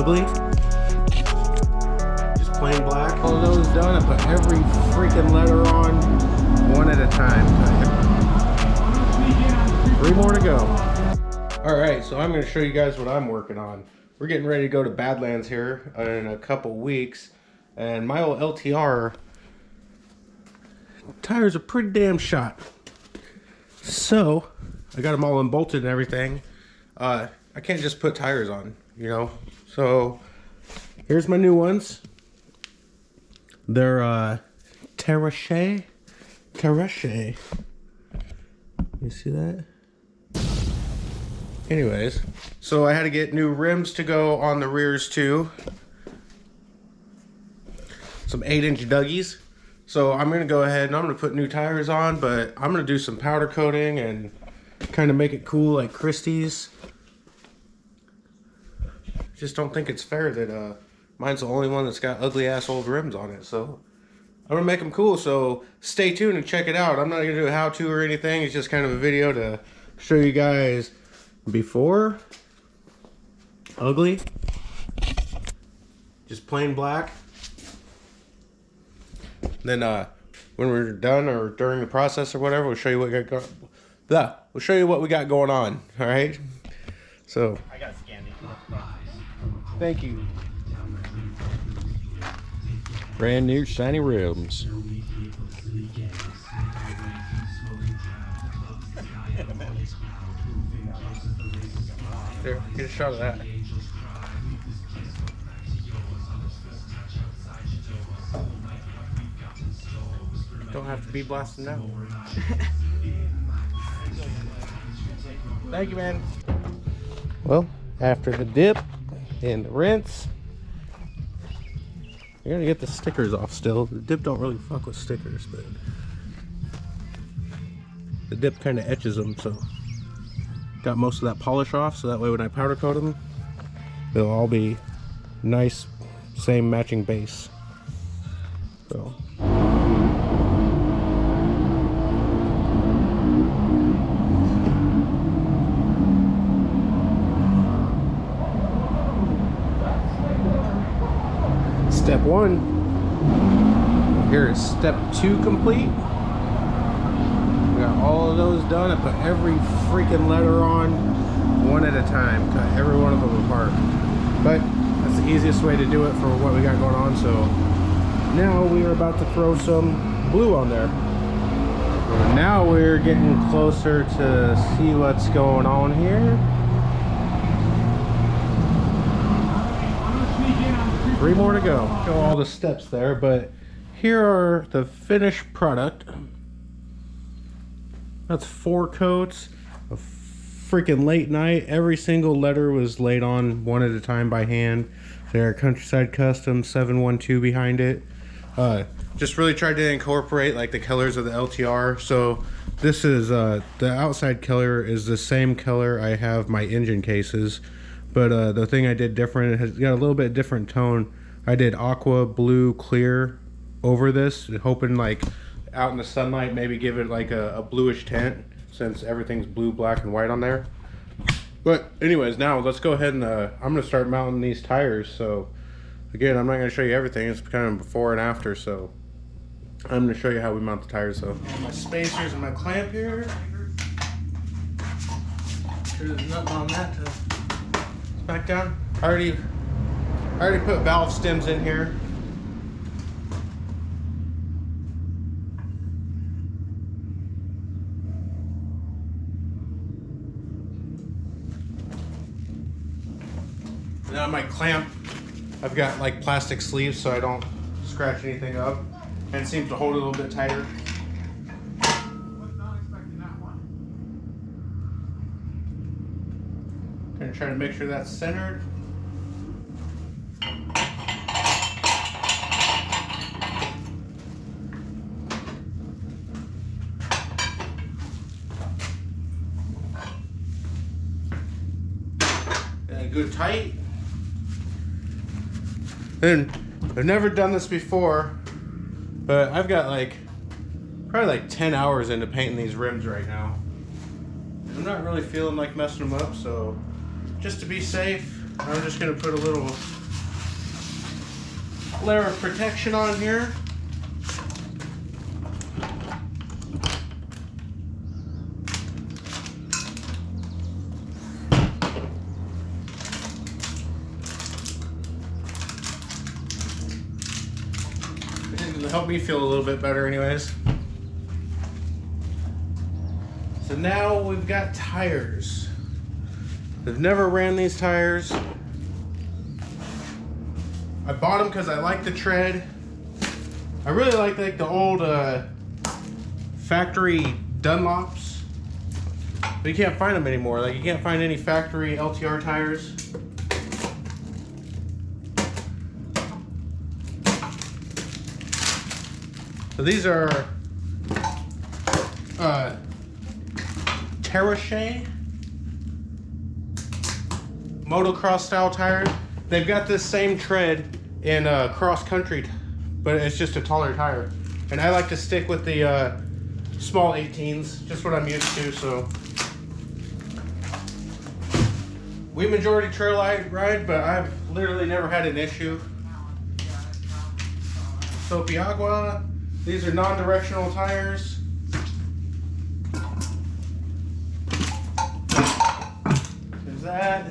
ugly. Just plain black. All those done, I put every freaking letter on one at a time. 3 more to go. All right, so I'm gonna show you guys what I'm working on. We're getting ready to go to Badlands here in a couple weeks, and my old LTR tires are pretty damn shot. So I got them all unbolted and everything. I can't just put tires on, you know. So here's my new ones. They're Terrache. You see that? Anyways, so I had to get new rims to go on the rears too. Some 8-inch Dougies. So I'm gonna go ahead and I'm gonna put new tires on, but I'm gonna do some powder coating and kind of make it cool like Christie's. Just don't think it's fair that mine's the only one that's got ugly ass old rims on it. So I'm gonna make them cool, so stay tuned and check it out. I'm not gonna do a how-to or anything. It's just kind of a video to show you guys before, ugly, just plain black. Then when we're done or during the process or whatever, we'll show you what we got we'll show you what we got going on. All right. So I got scanned. Thank you. Brand new shiny rims. There, get a shot of that. Don't have to be blasting now. Thank you, man. Well, after the dip and the rinse, you're gonna get the stickers off still. The dip don't really fuck with stickers, but the dip kind of etches them, so got most of that polish off, so that way when I powder coat them, they'll all be nice, same matching base. So step 1. Here is step 2 complete. We got all of those done. I put every freaking letter on one at a time. Cut every one of them apart. But that's the easiest way to do it for what we got going on. So now we are about to throw some blue on there. And now we're getting closer to see what's going on here. 3 more to go. Show all the steps there, but here are the finished product. That's 4 coats. A freaking late night. Every single letter was laid on one at a time by hand. There are Countryside Custom 712 behind it. Just really tried to incorporate like the colors of the LTR. So this is the outside color is the same color I have my engine cases. But the thing I did different, it has got a little bit different tone. I did aqua, blue, clear over this, hoping like out in the sunlight, maybe give it like a bluish tint since everything's blue, black, and white on there. But anyways, now let's go ahead and I'm gonna start mounting these tires. So again, I'm not gonna show you everything. It's kind of before and after. So I'm gonna show you how we mount the tires. So my spacers and my clamp here. Sure there's nothing on that to back down. I already put valve stems in here. Now my clamp, I've got like plastic sleeves so I don't scratch anything up, and it seems to hold it a little bit tighter. Gonna try to make sure that's centered. And good tight. And I've never done this before, but I've got like probably like 10 hours into painting these rims right now. I'm not really feeling like messing them up, so just to be safe, I'm just gonna put a little layer of protection on here. It'll help me feel a little bit better anyways. So now we've got tires. I've never ran these tires. I bought them because I like the tread. I really like the old factory Dunlops, but you can't find them anymore. Like, you can't find any factory LTR tires. So these are Terrache motocross style tires. They've got this same tread in cross country, but it's just a taller tire. And I like to stick with the small 18s, just what I'm used to. So we majority trail ride, but I've literally never had an issue. Soapy Agua. These are non-directional tires. There's that.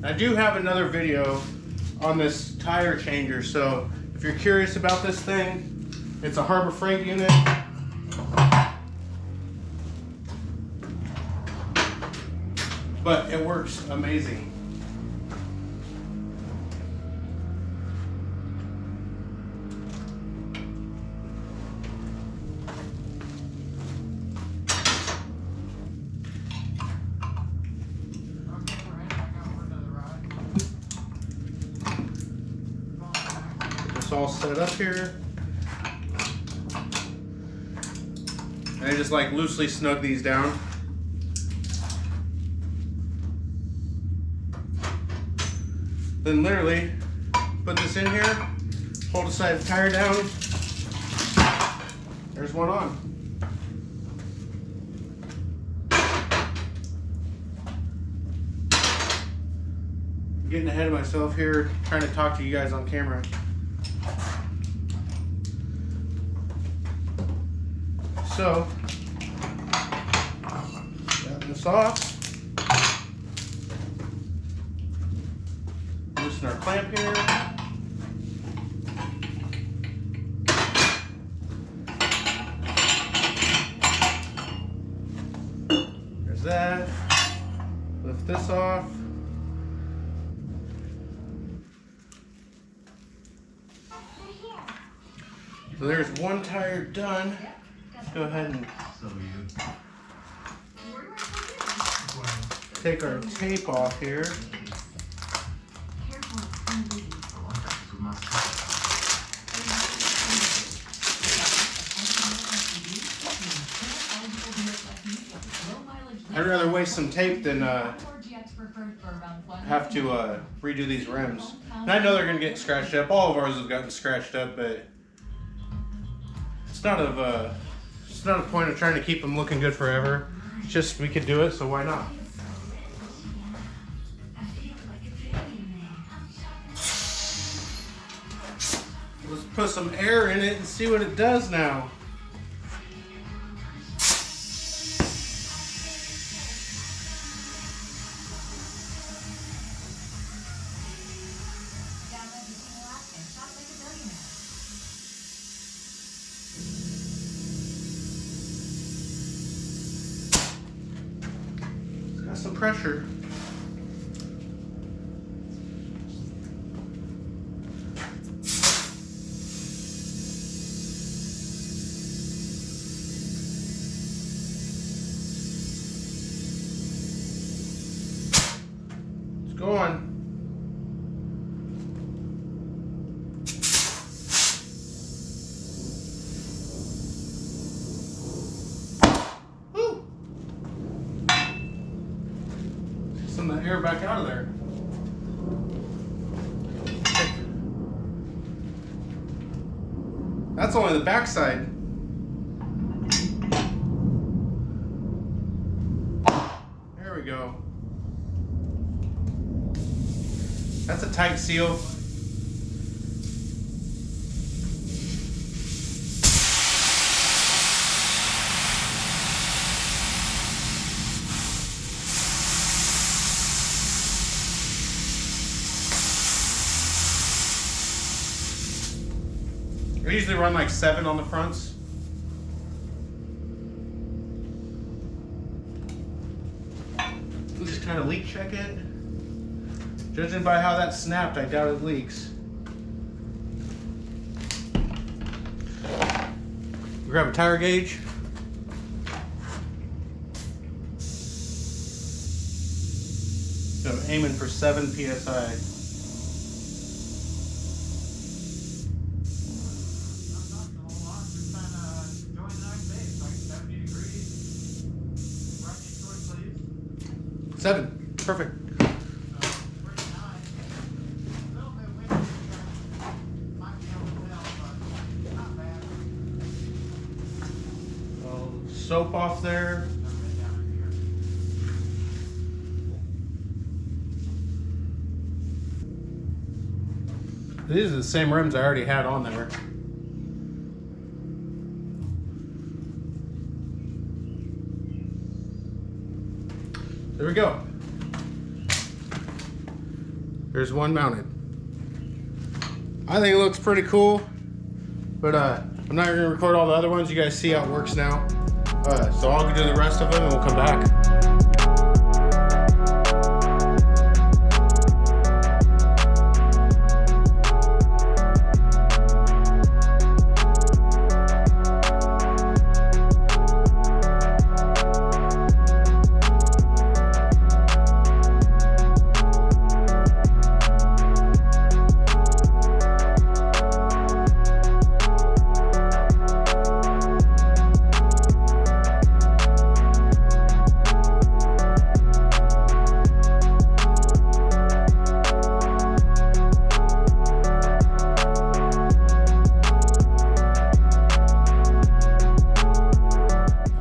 I do have another video on this tire changer, so if you're curious about this thing, it's a Harbor Freight unit. But it works amazing. It's all set up here. And I just like loosely snug these down. Then literally put this in here, hold the side of the tire down. There's one on. I'm getting ahead of myself here, trying to talk to you guys on camera. So, got this off. Loosen our clamp here. There's that. Lift this off. So there's one tire done. Let's go ahead and take our tape off here. I'd rather waste some tape than have to redo these rims. And I know they're gonna get scratched up. All of ours have gotten scratched up, but it's not a point of trying to keep them looking good forever. It's just we could do it, so why not? Let's put some air in it and see what it does now. Some pressure. It's going. Some of the air back out of there. That's only the back side. go. That's a tight seal. I usually run like 7 on the fronts. We'll just kind of leak check it. Judging by how that snapped, I doubt it leaks. Grab a tire gauge. So I'm aiming for 7 PSI. Seven. Perfect. Soap off there. These are the same rims I already had on there. There we go. There's one mounted. I think it looks pretty cool, but I'm not gonna record all the other ones. You guys see how it works now. So I'll do the rest of them and we'll come back.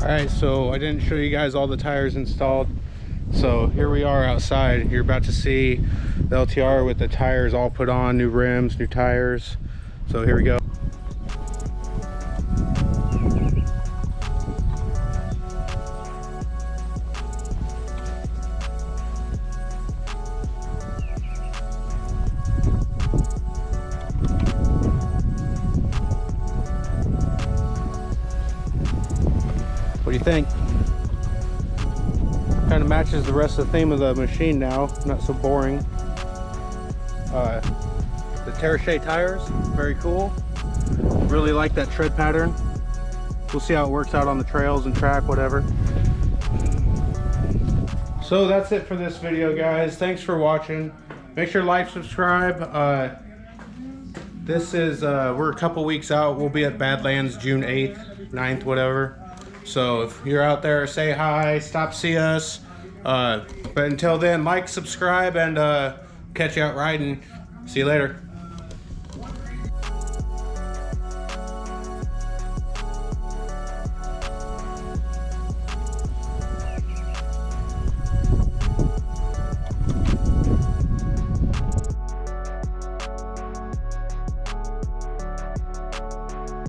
Alright, so I didn't show you guys all the tires installed. So here we are outside. You're about to see the LTR with the tires all put on, new rims, new tires. So here we go. What do you think? Kind of matches the rest of the theme of the machine now, not so boring. The Terrache tires, very cool. Really like that tread pattern. We'll see how it works out on the trails and track, whatever. So that's it for this video, guys. Thanks for watching. Make sure to like, subscribe. This is, we're a couple weeks out. We'll be at Badlands June 8th, 9th, whatever. So if you're out there, say hi, stop, see us. But until then, like, subscribe, and catch you out riding. See you later.